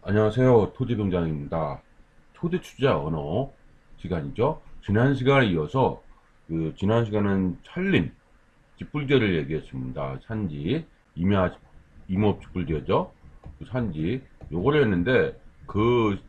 안녕하세요. 토지병장입니다. 토지 투자 언어 시간이죠. 지난 시간에 이어서 지난 시간은 찰림 직불제를 얘기했습니다. 산지 임야 임업 직불제죠. 그 산지 요거를 했는데 그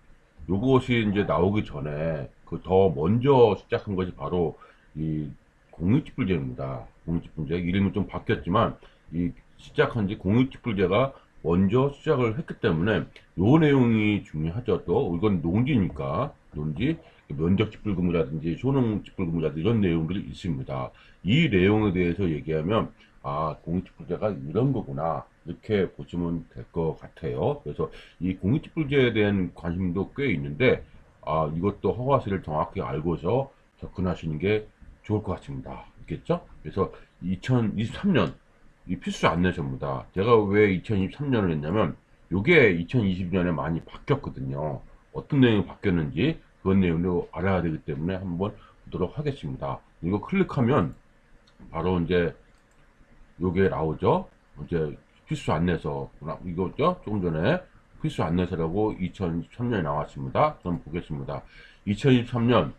요것이 이제 나오기 전에 그 더 먼저 시작한 것이 바로 이 공익직불제입니다. 공익직불제 이름이 좀 바뀌었지만 이 시작한 지 공익직불제가 먼저 시작을 했기 때문에 요 내용이 중요하죠. 또 이건 농지니까 농지 면적직불금이라든지 소농직불금이라든지 이런 내용들이 있습니다. 이 내용에 대해서 얘기하면 아 공익직불제가 이런 거구나 이렇게 보시면 될 것 같아요. 그래서 이 공익직불제에 대한 관심도 꽤 있는데 아 이것도 허가시를 정확히 알고서 접근하시는 게 좋을 것 같습니다. 있겠죠? 그래서 2023년 이 필수 안내서입니다. 제가 왜 2023년을 했냐면 요게 2020년에 많이 바뀌었거든요. 어떤 내용이 바뀌었는지 그런 내용도 알아야 되기 때문에 한번 보도록 하겠습니다. 이거 클릭하면 바로 이제 요게 나오죠. 이제 필수 안내서 이거죠. 조금 전에 필수 안내서라고 2023년에 나왔습니다. 그럼 보겠습니다. 2023년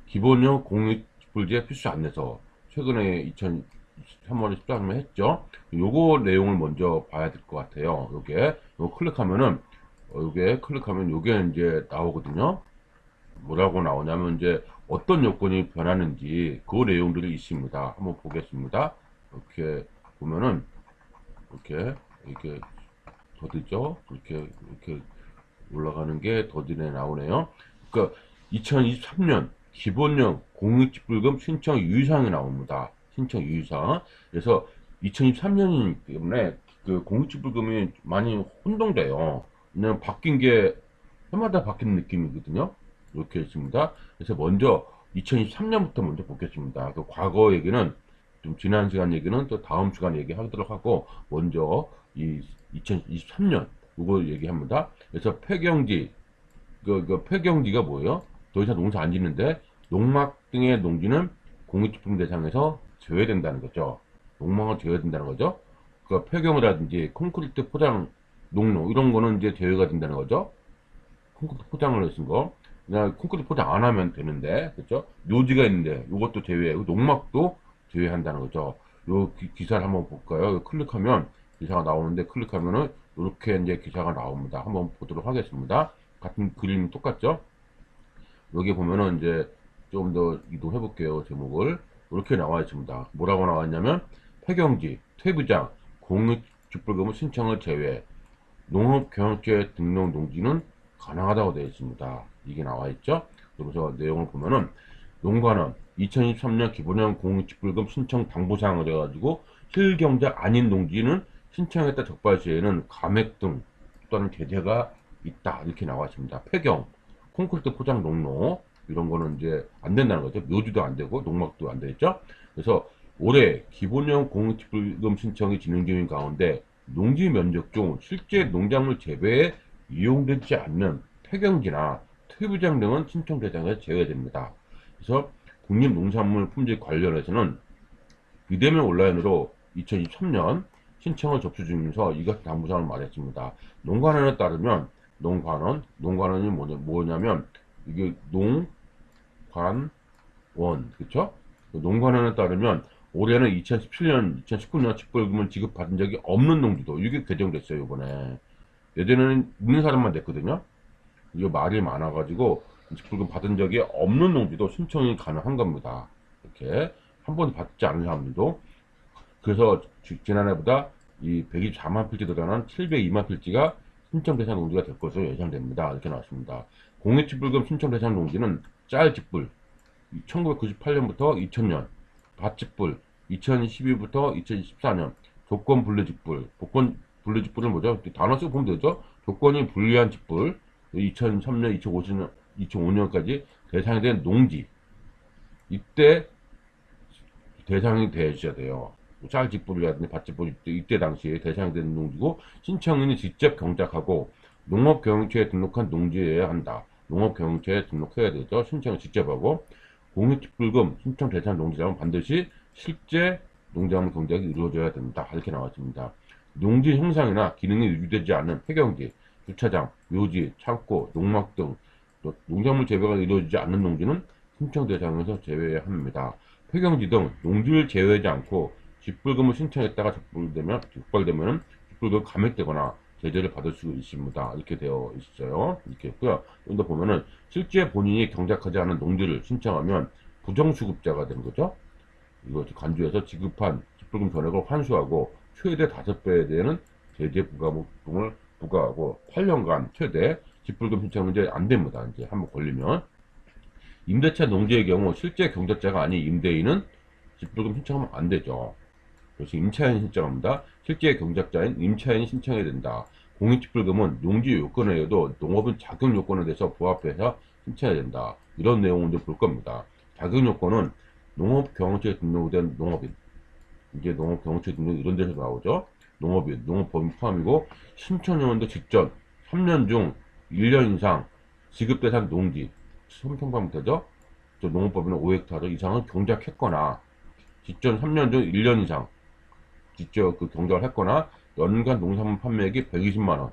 기본형 공익불제 필수 안내서 최근에 2003월에 시작을 했죠. 요거 내용을 먼저 봐야 될 것 같아요. 요거 클릭하면은 요게 클릭하면 요게 이제 나오거든요. 뭐라고 나오냐면 이제 어떤 요건이 변하는지 그 내용들이 있습니다. 한번 보겠습니다. 이렇게 보면은 이렇게 더디죠. 이렇게 올라가는 게 더디네 나오네요. 그러니까 2023년 기본형 공익직불금 신청 유의사항이 나옵니다. 신청 유의사항. 그래서 2023년이기 때문에 그 공익직불금이 많이 혼동돼요. 왜냐면 바뀐 게 해마다 바뀌는 느낌이거든요. 이렇게 있습니다. 그래서 먼저 2023년부터 먼저 보겠습니다. 그 과거 얘기는 좀 지난 시간 얘기는 또 다음 시간 얘기하도록 하고 먼저 이 2023년 이거 얘기합니다. 그래서 폐경지 폐경지가 뭐예요? 더 이상 농사 안 짓는데 농막 등의 농지는 공익지품 대상에서 제외된다는 거죠. 농막은 제외된다는 거죠. 그 폐경이라든지 콘크리트 포장 농로 이런 거는 이제 제외가 된다는 거죠. 콘크리트 포장을 했은 거. 그냥 콘크리트 포장 안 하면 되는데, 그죠? 묘지가 있는데, 이것도 제외, 농막도 제외한다는 거죠. 요 기사를 한번 볼까요? 클릭하면 기사가 나오는데, 클릭하면은 이렇게 이제 기사가 나옵니다. 한번 보도록 하겠습니다. 같은 그림이 똑같죠? 여기 보면은 이제 좀 더 이동해 볼게요. 제목을. 이렇게 나와 있습니다. 뭐라고 나왔냐면, 폐경지, 퇴부장, 공익주불금의 신청을 제외, 농업경영체 등록 농지는 가능하다고 되어 있습니다. 이게 나와 있죠. 그래서 내용을 보면은 농가는 2023년 기본형 공익직불금 신청 당부사항을 해가지고 실경자 아닌 농지는 신청했다 적발 시에는 감액 등 또는 제재가 있다 이렇게 나와 있습니다. 폐경, 콘크리트 포장 농로 이런 거는 이제 안 된다는 거죠. 묘지도 안 되고 농막도 안 되겠죠. 그래서 올해 기본형 공익직불금 신청이 진행 중인 가운데 농지 면적 중 실제 농작물 재배에 이용되지 않는 폐경지나 퇴비장 등은 신청 대상에서 제외됩니다. 그래서 국립농산물 품질 관련해서는 비대면 온라인으로 2023년 신청을 접수 중이면서 이것 당부사항을 말했습니다. 농관원에 따르면 농관원이 뭐냐면 이게 농관원 그쵸? 농관원에 따르면 올해는 2017년, 2019년 직불금을 지급받은 적이 없는 농지도 이게 개정됐어요 이번에. 예전에는 있는 사람만 됐거든요. 이거 말이 많아가지고 직불금 받은 적이 없는 농지도 신청이 가능한 겁니다. 이렇게 한 번 받지 않은 사람들도. 그래서 지난해보다 이 124만 필지 들어가는 702만 필지가 신청 대상 농지가 될 것으로 예상됩니다. 이렇게 나왔습니다. 공익직불금 신청 대상 농지는 짤 직불 1998년부터 2000년, 밭직불 2012부터 2014년, 조건 분리 직불, 조건 분리 직불은 뭐죠? 단어 쓰고 보면 되죠? 조건이 불리한 직불, 2003년, 2050년, 2005년까지 대상이 된 농지, 이때 대상이 되셔야 돼요. 쌀직불이라든지 밭직불 이때 당시에 대상이 된 농지고 신청인이 직접 경작하고 농업경영처에 등록한 농지여야 한다. 농업경영처에 등록해야 되죠. 신청을 직접 하고 공익직불금 신청 대상 농지라면 반드시 실제 농작물 경작이 이루어져야 된다. 이렇게 나왔습니다. 농지 형상이나 기능이 유지되지 않는 폐경지, 주차장, 묘지, 창고, 농막 등 또 농작물 재배가 이루어지지 않는 농지는 신청 대상에서 제외합니다. 폐경지 등 농지를 제외하지 않고 직불금을 신청했다가 적발되면 직불금 감액되거나 제재를 받을 수 있습니다. 이렇게 되어 있어요. 이렇게 했고요. 좀 더 보면은 실제 본인이 경작하지 않은 농지를 신청하면 부정수급자가 되는 거죠. 이거 간주해서 지급한 직불금 전액을 환수하고 최대 5배에 대한 제재 부과금을 부과하고 8년간 최대 직불금 신청은 이제 안 됩니다. 이제 한번 걸리면. 임대차 농지의 경우 실제 경작자가 아닌 임대인은 직불금 신청하면 안 되죠. 그래서 임차인 신청합니다. 실제 경작자인 임차인이 신청해야 된다. 공익직불금은 농지 요건 외에도 농업인 자격 요건에 대해서 부합해서 신청해야 된다. 이런 내용을 볼 겁니다. 자격 요건은 농업경영처에 등록된 농업인, 이제 농업경영처에 등록 이런 데서 나오죠. 농업인, 농업법인 포함이고 신청연도 직전 3년 중 1년 이상 지급대상 농지, 섬평방되죠. 농업법인은 5헥타르 이상은 경작했거나 직전 3년 중 1년 이상 직접 그 경작을 했거나 연간 농산물 판매액이 120만원,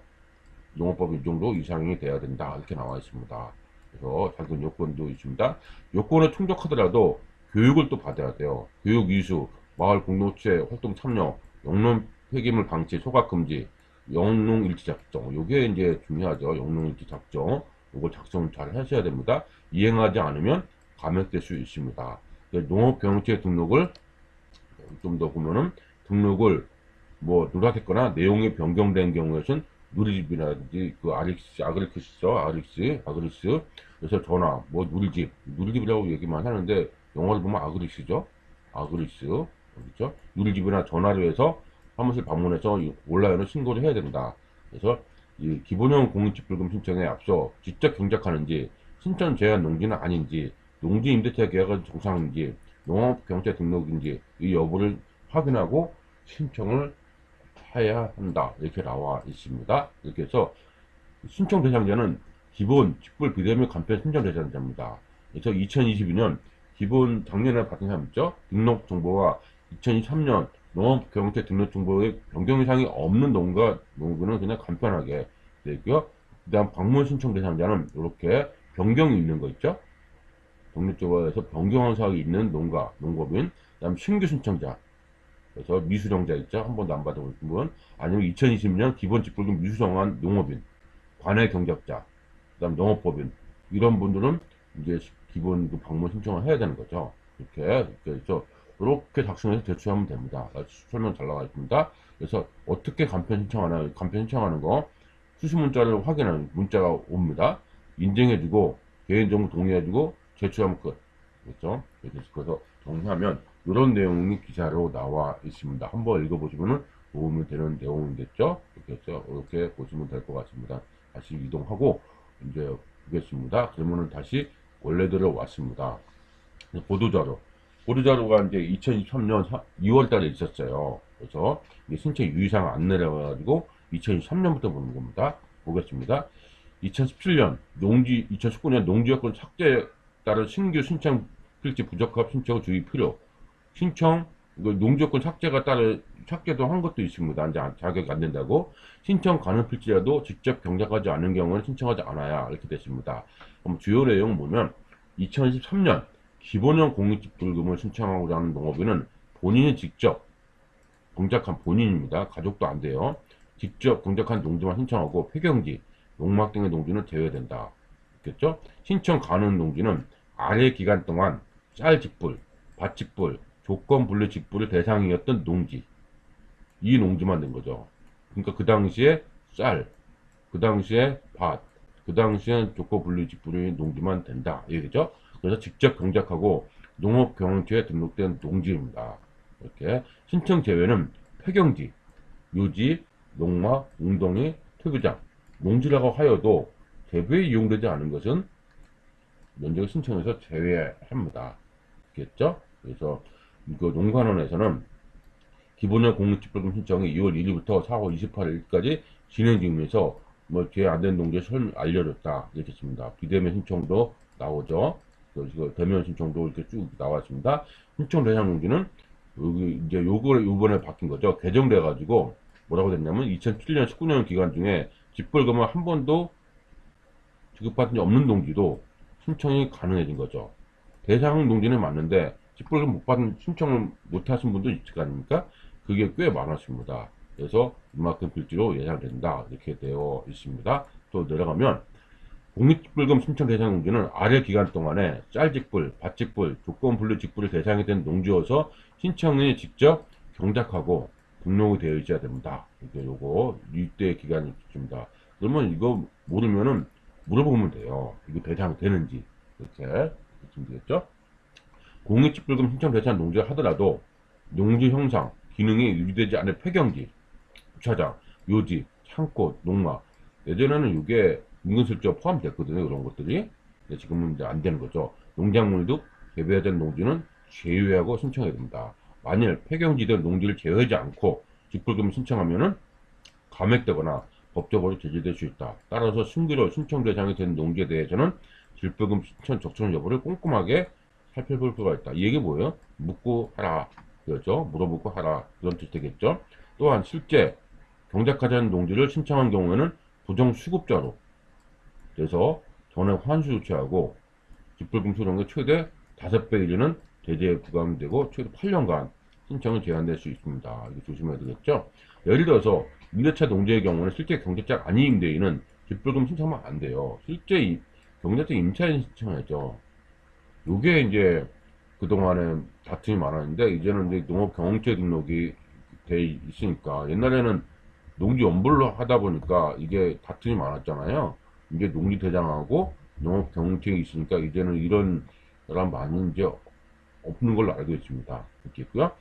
농업법 이 정도 이상이 돼야 된다. 이렇게 나와 있습니다. 그래서 자격 요건도 있습니다. 요건을 충족하더라도 교육을 또 받아야 돼요. 교육 이수, 마을 공동체 활동 참여, 영농 폐기물 방치, 소각 금지, 영농 일지 작성. 요게 이제 중요하죠. 영농 일지 작성. 요걸 작성 잘 하셔야 됩니다. 이행하지 않으면 감액될 수 있습니다. 농업경영체 등록을 좀 더 보면은 등록을 뭐 누락했거나 내용이 변경된 경우에는 누리집이라든지 그 아그리스 그래서 전화 뭐 누리집이라고 얘기만 하는데 영어를 보면 아그리스죠. 아그리스 그렇죠. 누리집이나 전화를 해서 사무실 방문해서 온라인으로 신고를 해야 된다. 그래서 이 기본형 공익직불금 신청에 앞서 직접 경작하는지 신청 제한 농지는 아닌지 농지 임대차 계약은 정상인지 농업경제 등록인지 이 여부를 확인하고 신청을 해야 한다. 이렇게 나와 있습니다. 이렇게 해서 신청 대상자는 기본 직불 비대면 간편 신청 대상자입니다. 그래서 2022년 기본 작년에 받은 사람 있죠? 등록 정보와 2023년 농업경영체 등록 정보의 변경 사항이 없는 농구는 그냥 간편하게 되어 있고요. 그 다음 방문 신청 대상자는 이렇게 변경이 있는 거 있죠? 독립조합에서 변경한 사항이 있는 농업인, 그 다음 신규 신청자, 그래서 미수정자 있죠? 한 번도 안 받아본 분, 아니면 2020년 기본 직불금 미수정한 농업인, 관할 경작자, 그 다음 농업법인, 이런 분들은 이제 기본 그 방문 신청을 해야 되는 거죠. 이렇게 작성해서 제출하면 됩니다. 설명 잘 나와 있습니다. 그래서 어떻게 간편 신청하는 거, 수시 문자를 확인하는 문자가 옵니다. 인증해주고, 개인정보 동의해주고, 제출하면 끝. 그렇죠? 그래서 정리하면 이런 내용이 기사로 나와 있습니다. 한번 읽어보시면 도움이 되는 내용이겠죠? 이렇게 보시면 될 것 같습니다. 다시 이동하고 이제 보겠습니다. 그러면은 다시 원래대로 왔습니다. 보도자료가 이제 2023년 2월 달에 있었어요. 그래서 신청 유의사항 안 내려가지고 2023년부터 보는 겁니다. 보겠습니다. 2017년 2019년 농지여건 삭제에 따른 신규 신청 필지 부적합 신청 주의 필요. 신청 농지여건 삭제도 한 것도 있습니다. 이제 자격이 안 된다고. 신청 가능 필지라도 직접 경작하지 않은 경우는 신청하지 않아야 이렇게 됐습니다. 그럼 주요 내용 보면 2023년 기본형 공익직불금을 신청하고자 하는 농업인은 본인이 직접 경작한 본인입니다. 가족도 안 돼요. 직접 경작한 농지만 신청하고 폐경지, 농막 등의 농지는 제외된다. 있겠죠? 신청 가능 농지는 아래 기간 동안 쌀 직불, 밭 직불, 조건 분류 직불의 대상이었던 농지, 이 농지만 된 거죠. 그러니까 그 당시에 쌀, 그 당시에 밭, 그 당시에 조건 분류 직불의 농지만 된다. 얘기죠. 그래서 직접 경작하고 농업경영처에 등록된 농지입니다. 이렇게 신청 제외는 폐경지, 묘지, 농막, 웅덩이, 퇴비장, 농지라고 하여도 대부에 이용되지 않은 것은 면적 신청에서 제외합니다. 겠죠? 그래서 그 농관원에서는 기본형 공익직불금 신청이 2월 1일부터 4월 28일까지 진행 중에서 뭐 제외 안 된 농지에 알려줬다 이렇게 했습니다. 비대면 신청도 나오죠. 그래서 대면 신청도 이렇게 쭉 나왔습니다. 신청 대상 농지는 여기 이제 요번에 바뀐 거죠. 개정돼 가지고 뭐라고 됐냐면 2007년 19년 기간 중에 직불금을 한 번도 지급받은 적 없는 농지도 신청이 가능해진 거죠. 대상 농지는 맞는데 직불금 못 받은 신청을 못 하신 분도 있을 거 아닙니까? 그게 꽤 많았습니다. 그래서 이만큼 필지로 예상된다 이렇게 되어 있습니다. 또 내려가면 공익직불금 신청 대상 농지는 아래 기간 동안에 짤직불, 밭직불, 조건분류 직불이 대상이 된 농지여서 신청인이 직접 경작하고 등록이 되어 있어야 됩니다. 이게 요거 이때 기간이 있습니다. 그러면 이거 모르면은 물어보면 돼요. 이거 대상 되는지 이렇게 되겠죠? 공익직불금 신청 대상 농지를 하더라도 농지 형상, 기능이 유지되지 않은 폐경지, 주차장, 묘지, 창고, 농막 예전에는 이게 은근슬쩍 포함됐거든요. 그런 것들이. 근데 지금은 이제 안 되는 거죠. 농작물 등 개별된 농지는 제외하고 신청해야 됩니다. 만일 폐경지된 농지를 제외하지 않고 직불금 신청하면은 감액되거나 법적으로 제재될 수 있다. 따라서 신규로 신청 대상이 된 농지에 대해서는 직불금 신청 적정 여부를 꼼꼼하게 살펴볼 수가 있다. 이 얘기 뭐예요? 묻고 하라. 그렇죠? 물어보고 하라. 그런 뜻 되겠죠? 또한 실제 경작하지 않은 농지를 신청한 경우에는 부정수급자로 그래서 전액 환수 조치하고 직불금 소송의 최대 5배 이르는 제재에 부과되고 최대 8년간 신청이 제한될 수 있습니다. 이거 조심해야 되겠죠? 예를 들어서 임대차 농지의 경우는 실제 경작자가 아닌 임대인은 직불금 신청하면 안 돼요. 실제 경작자 임차인 신청하죠. 요게 이제 그동안에 다툼이 많았는데 이제는 이제 농업 경영체 등록이 돼 있으니까 옛날에는 농지 연불로 하다 보니까 이게 다툼이 많았잖아요. 이제 농지 대장하고 농업 경영체가 있으니까 이제는 이런 사람 많이 이제 없는 걸로 알고 있습니다. 이렇게 있고요.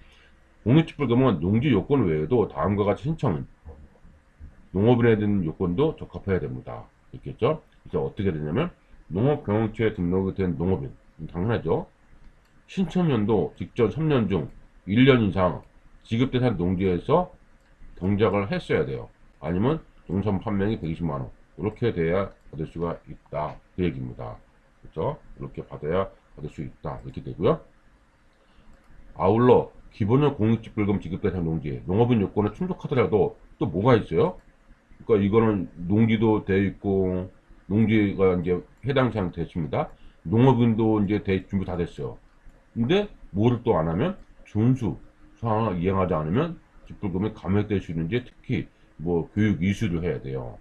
공익직불금은 농지 요건 외에도 다음과 같이 신청은 농업인에 대한 요건도 적합해야 됩니다. 있겠죠? 그래서 어떻게 되냐면 농업 경영체에 등록이 된 농업인 당연하죠. 신청연도 직전 3년 중 1년 이상 지급대상 농지에서 경작을 했어야 돼요. 아니면 농산 판매액이 120만원 이렇게 돼야 받을 수가 있다 그 얘기입니다. 그렇죠? 이렇게 받아야 받을 수 있다 이렇게 되고요. 아울러 기본적 공익직불금 지급 대상 농지 농업인 요건에 충족하더라도 또 뭐가 있어요? 그러니까 이거는 농지도 돼 있고 농지가 이제 해당 사항 됐습니다. 농업인도 이제 준비 다 됐어요. 근데 뭐를 또 안 하면 준수 사항을 이행하지 않으면 직불금이 감액될 수 있는지 특히 뭐 교육 이수를 해야 돼요.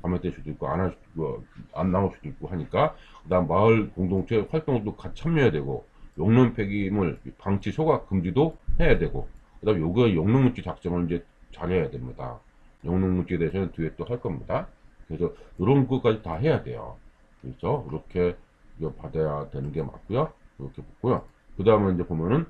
감액될 수도 있고 안 할 수도 있고 안 나올 수도 있고 하니까 그다음 마을 공동체 활동도 같이 참여해야 되고 용론 폐기물 방치 소각 금지도 해야 되고 그다음 요거 용론문지 작성을 이제 잘해야 됩니다. 용론문지에 대해서는 뒤에 또 할 겁니다. 그래서 이런 것까지 다 해야 돼요. 그래서 이렇게 이거 받아야 되는 게 맞고요. 이렇게 보고요. 그 다음에 이제 보면은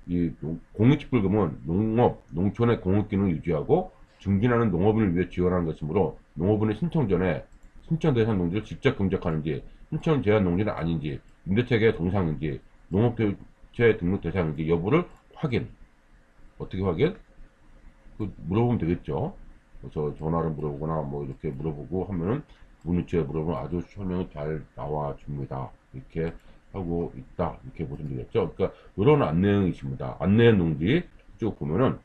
이 공익직불금은 농업, 농촌의 공익기능을 유지하고 증진하는 농업인을 위해 지원하는 것이므로 농업인의 신청 전에 신청 대상 농지를 직접 경작하는지 신청 제한 농지는 아닌지 임대차계의 동상인지 농업대체 등록 대상인지 여부를 확인. 어떻게 확인? 그 물어보면 되겠죠. 그래서 전화를 물어보거나 뭐 이렇게 물어보고 하면은 문의처에 물어보면 아주 설명이 잘 나와 줍니다. 이렇게 하고 있다. 이렇게 보시면 되겠죠. 그러니까 이런 안내형이 있습니다. 안내 농지 쭉 보면은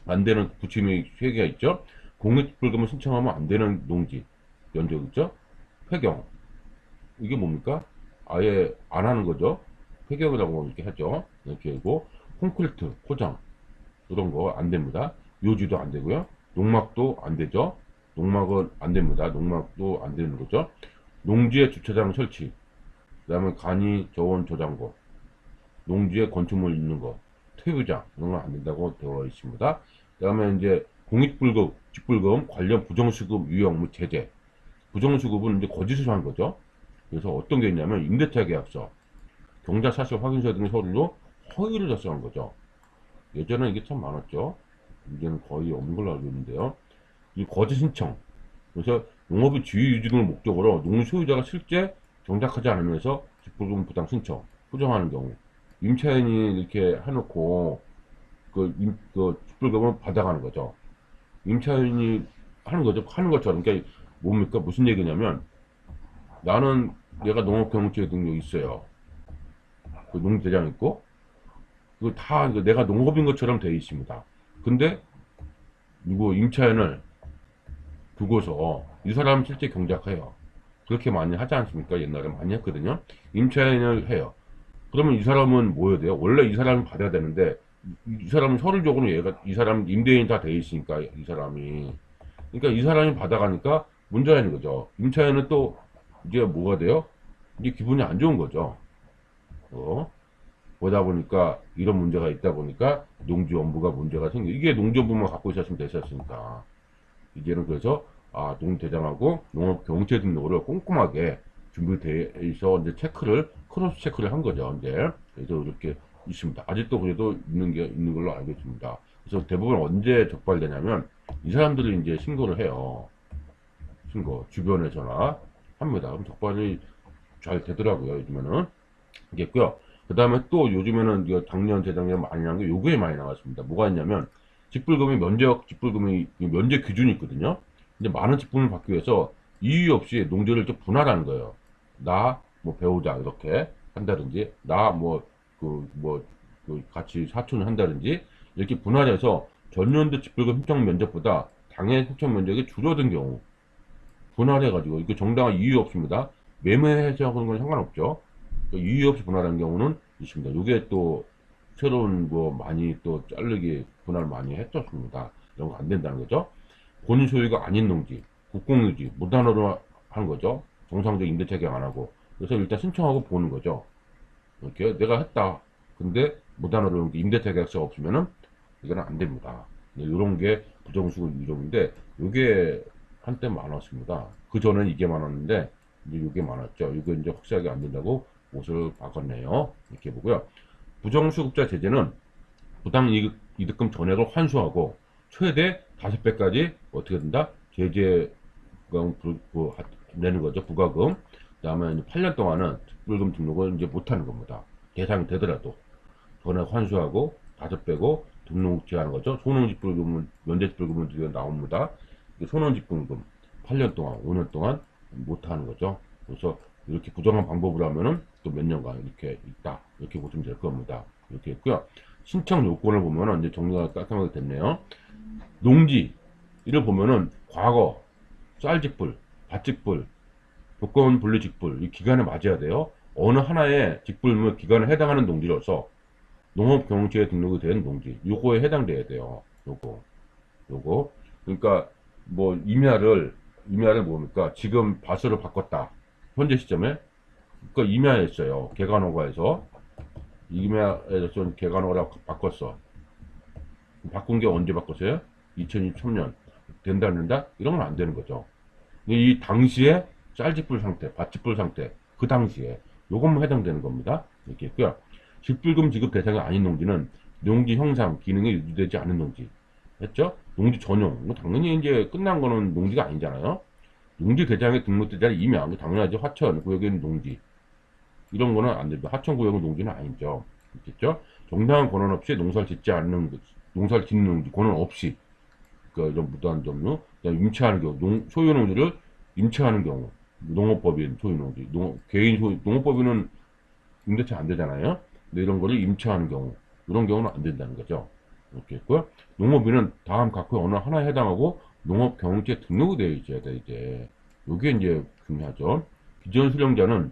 안 되는 부침이 3개가 있죠. 공익불금을 신청하면 안 되는 농지 연적 있죠. 폐경 이게 뭡니까? 아예 안 하는 거죠. 폐경이라고 이렇게 하죠. 이렇게 하고 콘크리트 포장 이런 거 안 됩니다. 묘지도 안 되고요. 농막도 안 되죠. 농막은 안 됩니다. 농막도 안 되는 거죠. 농지에 주차장 설치, 그 다음에 간이 저온 저장고, 농지에 건축물 있는 거, 퇴비장 이런 건 안 된다고 되어 있습니다. 그 다음에 이제 공익불금, 직불금 관련 부정수급 유형 및 제재. 부정수급은 이제 거짓을 한 거죠. 그래서 어떤 게 있냐면 임대차 계약서, 경작사실 확인서 등의 서류로 허위를 작성한 거죠. 예전에 이게 참 많았죠. 이제는 거의 없는 걸로 알고 있는데요. 이 거짓 신청. 그래서 농업의 지위 유지 등을 목적으로 농지 소유자가 실제 경작하지 않으면서 직불금 부당 신청, 부정하는 경우. 임차인이 이렇게 해놓고 그 직불금을 받아가는 거죠. 임차인이 하는 거죠. 하는 것처럼. 그러니까 뭡니까? 무슨 얘기냐면 나는 내가 농업경영체 등록이 있어요. 그 농지대장 있고 그 다 내가 농업인 것처럼 되어 있습니다. 근데 이거 임차인을 두고서 이 사람은 실제 경작해요. 그렇게 많이 하지 않습니까? 옛날에 많이 했거든요. 임차인을 해요. 그러면 이 사람은 뭐 해야 돼요? 원래 이 사람이 받아야 되는데 이 사람은 서류적으로 얘가 이 사람 임대인 다 돼 있으니까 이 사람이 그러니까 이 사람이 받아가니까 문제가 있는 거죠. 임차인은 또 이제 뭐가 돼요? 이제 기분이 안 좋은 거죠. 보다 보니까 이런 문제가 있다 보니까 농지원부가 문제가 생겨. 이게 농지원부만 갖고 있었으면 됐었으니까. 이제는 그래서 농대장하고 농업경체 등록을 꼼꼼하게 준비되어 있어 이제 체크를 크로스 체크를 한 거죠. 이제 그래서 이렇게 있습니다. 아직도 그래도 있는 걸로 알고 있습니다. 그래서 대부분 언제 적발되냐면 이 사람들이 이제 신고를 해요. 신고 주변에서나 합니다. 그럼 적발이 잘 되더라고요. 요즘에는 이겠고요. 그 다음에 또 요즘에는 이거 작년 재작년 많이 나온 게 요거에 많이 나왔습니다. 뭐가 있냐면 직불금이 면적 직불금이 면적 기준이 있거든요. 근데 많은 직불금을 받기 위해서 이유 없이 농지를 좀 분할하는 거예요. 나 뭐 배우자 이렇게 한다든지 나 그 같이 사촌을 한다든지 이렇게 분할해서 전년도 직불금 신청 면적보다 당해 신청 면적이 줄어든 경우 분할해가지고 이거 정당한 이유 없습니다. 매매해서 건 상관없죠. 이유 없이 분할한 경우는 있습니다. 이게 또 새로운 뭐 많이 또 자르기 분할 많이 했었습니다. 이런 거 안 된다는 거죠. 본인 소유가 아닌 농지, 국공유지, 무단으로 하는 거죠. 정상적 임대 계약 안 하고. 그래서 일단 신청하고 보는 거죠. 이렇게 내가 했다. 근데 무단으로 임대 계약서가 없으면은 이거는 안 됩니다. 이런 게 부정수급 유종인데 이게 한때 많았습니다. 그 전에는 이게 많았는데 이제 이게 많았죠. 이거 이제 확실하게 안 된다고 옷을 바꿨네요. 이렇게 보고요. 부정수급자 제재는 부당 이득금 전액을 환수하고 최대 5배까지 어떻게 된다? 제재금 내는 거죠. 부과금. 그다음에 8년 동안은 특불금 등록을 이제 못하는 겁니다. 대상이 되더라도 전액 환수하고 5배고 등록 제한하는 거죠. 소농직불금은 면제직불금은 뒤에 나옵니다. 소농직불금 8년 동안 5년 동안 못하는 거죠. 그래서 이렇게 부정한 방법으로 하면은 또 몇 년간 이렇게 있다 이렇게 보시면 될 겁니다. 이렇게 있고요. 신청 요건을 보면은 이제 정리가 깔끔하게 됐네요. 농지를 보면은 과거 쌀직불, 밭직불, 조건 분리 직불 이 기간에 맞아야 돼요. 어느 하나의 직불 기간에 해당하는 농지로서 농업경영지에 등록이 된 농지 요거에 해당돼야 돼요. 요거 그러니까 뭐 임야를 뭡니까 지금 밭으로 바꿨다 현재 시점에 그러니까 임야였어요. 개간호가에서 임야에서 개간호가라고 바꿨어. 바꾼 게 언제 바꿨어요? 2023년 된다 안 된다? 이런 건 안 되는 거죠. 이 당시에 쌀집불 상태, 밭집불 상태 그 당시에 요것만 해당되는 겁니다. 이렇게 있고요. 직불금 지급 대상이 아닌 농지는 농지 형상 기능이 유지되지 않은 농지 했죠? 농지 전용 당연히 이제 끝난 거는 농지가 아니잖아요. 농지 대장에 등록되지 않은 임야 당연하죠. 하천 구역에 있는 농지 이런 거는 안 됩니다. 하천 구역은 농지는 아니죠. 있겠죠? 정당한 권한 없이 농사를 짓지 않는 농사를 짓는 농지 권한 없이 그러니까 이런 무단 점유 임차하는 경우 소유 농지를 임차하는 경우 농업법인 소유 농지 개인 소유 농업법인은 임대차 안 되잖아요. 근데 이런 거를 임차하는 경우 이런 경우는 안 된다는 거죠. 이렇게 있고요. 농업인은 다음 각호의 어느 하나에 해당하고 농업경영지에 등록이 되어 있어야 돼 이제 요게 이제 중요하죠. 기존 수령자는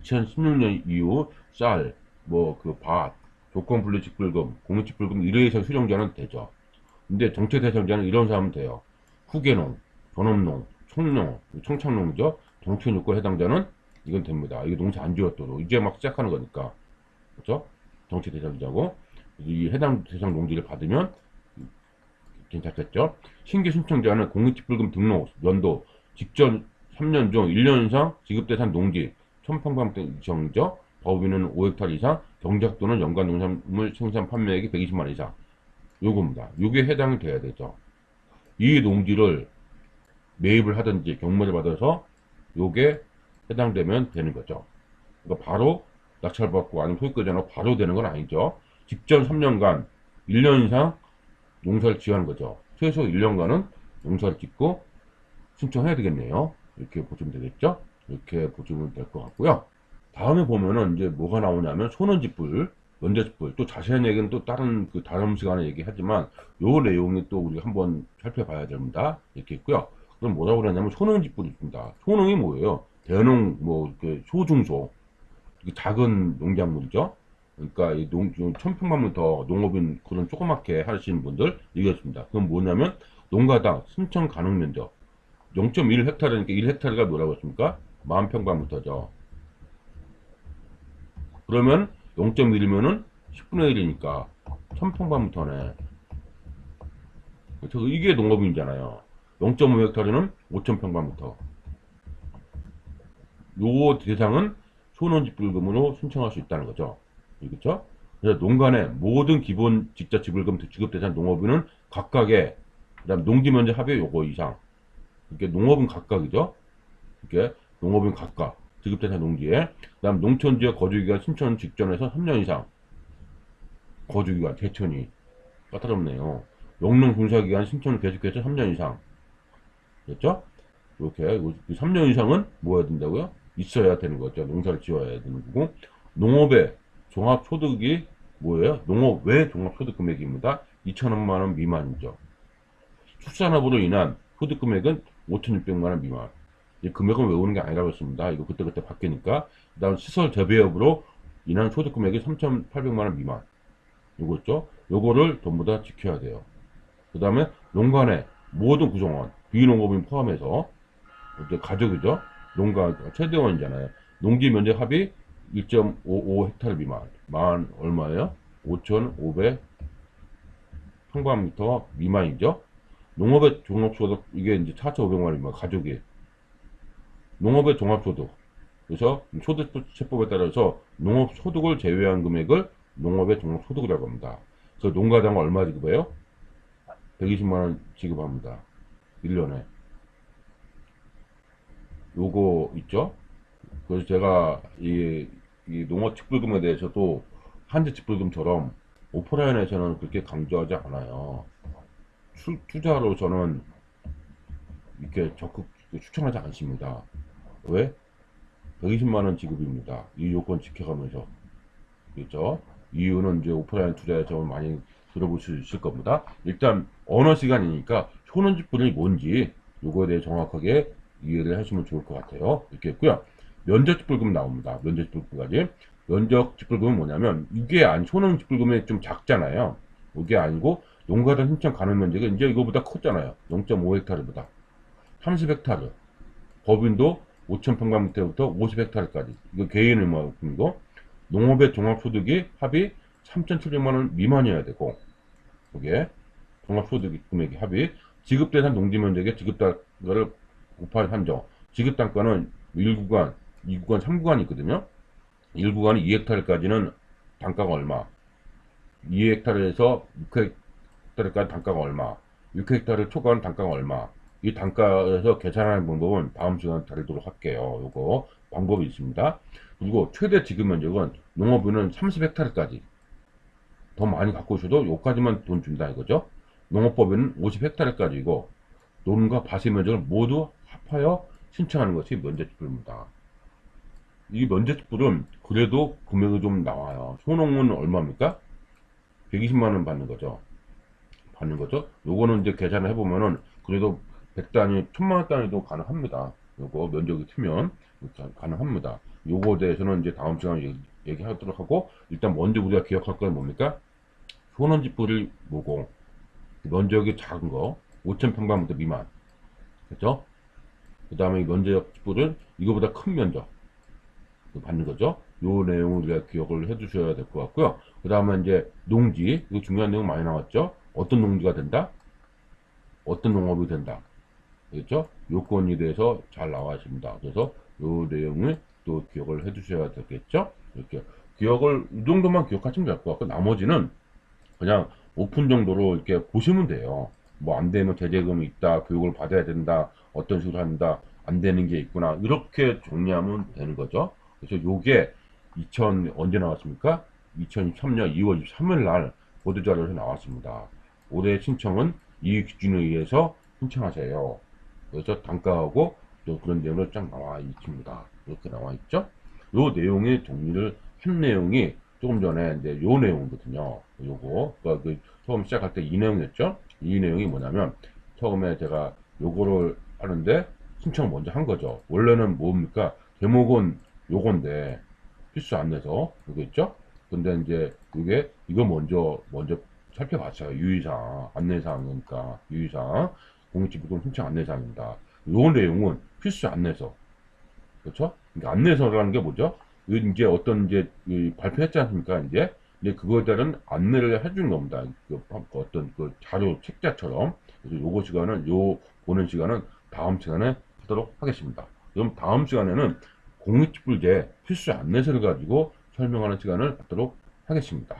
2016년 이후 쌀, 뭐 그 밭, 조건분리직불금, 공유직불금 1회 이상 수령자는 되죠. 근데 정책 대상자는 이런 사람은 돼요. 후계농, 전업농, 총농, 청착농이죠. 정책 요건 해당자는 이건 됩니다. 이게 농사 안 지었어도 이제 막 시작하는 거니까 그렇죠? 정책 대상자고 이 해당 대상 농지를 받으면 괜찮겠죠? 신규 신청자는 공유직불금 등록 연도 직전 3년 중 1년 이상 지급 대상 농지 1000평방 이상이죠. 법인은 5헥타르 이상, 경작 또는 연간 농산물 생산 판매액이 120만 이상. 요겁니다. 요게 해당이 돼야 되죠. 이 농지를 매입을 하든지 경매를 받아서 요게 해당되면 되는 거죠. 그러니까 바로 낙찰받고 아니면 소유권자로 바로 되는 건 아니죠. 직전 3년간 1년 이상 농사를 지어하는 거죠. 최소 1년간은 농사를 짓고 신청해야 되겠네요. 이렇게 보시면 되겠죠. 이렇게 보시면 될 것 같고요. 다음에 보면은 이제 뭐가 나오냐면 소년직불, 면제직불 또 자세한 얘기는 또 다른 시간에 얘기하지만 요 내용이 또 우리가 한번 살펴봐야 됩니다. 이렇게 있고요. 그럼 뭐라고 그러냐면 소농지뿔이 있습니다. 소농이 뭐예요? 대농, 뭐, 이렇게 소중소. 이게 작은 농작물이죠. 그러니까 이 천평만미터 농업인 그런 조그맣게 하시는 분들 얘기했습니다. 그럼 뭐냐면 농가당 신청 가능 면적 0.1헥타르니까 1헥타르가 뭐라고 했습니까? 10,000평방미터죠. 그러면 0.1이면은 10분의 1이니까 1000평방미터네. 그래서 이게 농업인이잖아요. 0.5헥타르는 5,000평방미터. 요 대상은 소농지불금으로 신청할 수 있다는 거죠. 그렇죠? 그래서 농간의 모든 기본 직자 지불금 지급 대상 농업인은 각각의 그다음 농지 면적 합의 요거 이상. 이렇게 농업은 각각이죠. 이렇게 농업인 각각 지급 대상 농지에 그다음 농촌 지역 거주기간 신청 직전에서 3년 이상 거주기간 대천이 까다롭네요. 영농 군사기간 신청 계속해서 3년 이상. 됐죠? 이렇게 3년 이상은 뭐 해야 된다고요? 있어야 되는 거죠. 농사를 지어야 되는 거고 농업의 종합소득이 뭐예요? 농업 외 종합소득 금액입니다. 2,000만 원 미만이죠. 축산업으로 인한 소득 금액은 5,600만 원 미만. 이 금액은 외우는 게 아니라고 했습니다. 이거 그때그때 바뀌니까. 그 다음 시설 재배업으로 인한 소득 금액이 3,800만 원 미만. 요거 있죠? 요거를 전부 다 지켜야 돼요. 그 다음에 농간의 모든 구성원, 비농업인 포함해서 이제 가족이죠. 농가 최대원이잖아요. 농지 면적 합이 1.55 헥타르 미만. 만 얼마예요? 5,500 평방미터 미만이죠. 농업의 종합소득 이게 이제 4,500만 원이면 가족이 농업의 종합소득. 그래서 소득세법에 따라서 농업소득을 제외한 금액을 농업의 종합소득이라고 합니다. 그래서 농가당 얼마 지급해요? 120만 원 지급합니다. 1년에. 요거 있죠? 그래서 제가 이 농업 직불금에 대해서도 한지 직불금처럼 오프라인에서는 그렇게 강조하지 않아요. 투자로 저는 이렇게 적극 추천하지 않습니다. 왜? 120만 원 지급입니다. 이 요건 지켜가면서. 그렇죠? 이유는 이제 오프라인 투자에서 많이 들어볼 수 있을 겁니다. 일단 언어 시간이니까 효능직불이 뭔지 요거에 대해 정확하게 이해를 하시면 좋을 것 같아요. 이렇게 했고요. 면적직불금 나옵니다. 면적직불금까지. 면적직불금은 뭐냐면 이게 효능직불금이 좀 작잖아요. 이게 아니고 농가당 신청 가능 면적이 이제 이거보다 컸잖아요. 0.5헥타르보다 30헥타르. 법인도 5,000평방미터부터 50헥타르까지. 이거 개인의 만큼이고 농업의 종합소득이 합이 3,700만 원 미만이어야 되고 이게 종합소득 금액이 합이 지급대상 농지면적의 지급단가를 곱한 한정. 지급단가는 1구간, 2구간, 3구간이 있거든요. 1구간이 2헥타르까지는 단가가 얼마, 2헥타르에서 6헥타르까지 단가가 얼마, 6헥타르 초과는 단가가 얼마. 이 단가에서 계산하는 방법은 다음 시간에 다루도록 할게요. 요거 방법이 있습니다. 그리고 최대 지급 면적은 농업인은 30헥타르까지 더 많이 갖고 오셔도 요까지만 돈 준다 이거죠. 농업법인은 50헥타르까지고 논과 밭의 면적을 모두 합하여 신청하는 것이 면제특불입니다. 이 면제특불은 그래도 금액이 좀 나와요. 소농은 얼마입니까? 120만 원 받는 거죠. 요거는 이제 계산을 해보면은 그래도 100단위, 1000만 원 단위도 가능합니다. 요거 면적이 크면 가능합니다. 요거에 대해서는 이제 다음 시간에 얘기하도록 하고 일단 먼저 우리가 기억할 건 뭡니까? 효능지불이 뭐고 면적이 작은 거 5,000평방미터 미만. 그죠? 그 다음에 면적지불은 이거보다 큰 면적 받는 거죠. 요 내용을 우리가 기억을 해 주셔야 될 것 같고요. 그 다음에 이제 농지, 이거 중요한 내용 많이 나왔죠. 어떤 농지가 된다? 어떤 농업이 된다. 그렇죠? 요건에 대해서 잘 나와 있습니다. 그래서 요 내용을 또 기억을 해 주셔야 되겠죠? 이렇게 기억을 이 정도만 기억하시면 될 것 같고 나머지는 그냥 오픈 정도로 이렇게 보시면 돼요. 뭐 안 되면 제재금이 있다, 교육을 받아야 된다, 어떤 식으로 한다, 안 되는 게 있구나 이렇게 정리하면 되는 거죠. 그래서 요게 언제 나왔습니까? 2023년 2월 23일 날 보도자료에서 나왔습니다. 올해 신청은 이 기준에 의해서 신청하세요. 그래서 단가하고 또 그런 내용을 쫙 나와 있습니다. 이렇게 나와 있죠. 요 내용의 정리를 한 내용이 조금 전에 이제 요 내용이거든요. 요거 그러니까 그 처음 시작할 때 이 내용이었죠. 이 내용이 뭐냐면 처음에 제가 요거를 하는데 신청을 먼저 한 거죠. 원래는 뭡니까? 제목은 요건데 필수 안내서 그겠죠? 근데 이제 이거 먼저 살펴봤어요. 유의사항 안내사항이니까 유의사항 공익집부금 신청 안내사항입니다. 요 내용은 필수 안내서 그렇죠? 그러니까 안내서라는 게 뭐죠? 이제 어떤 이제 발표했지 않습니까? 이제 그거에 따른 안내를 해주는 겁니다. 어떤 그 자료 책자처럼. 그래서 요거 시간은 보는 시간은 다음 시간에 하도록 하겠습니다. 그럼 다음 시간에는 공익집불제 필수 안내서를 가지고 설명하는 시간을 갖도록 하겠습니다.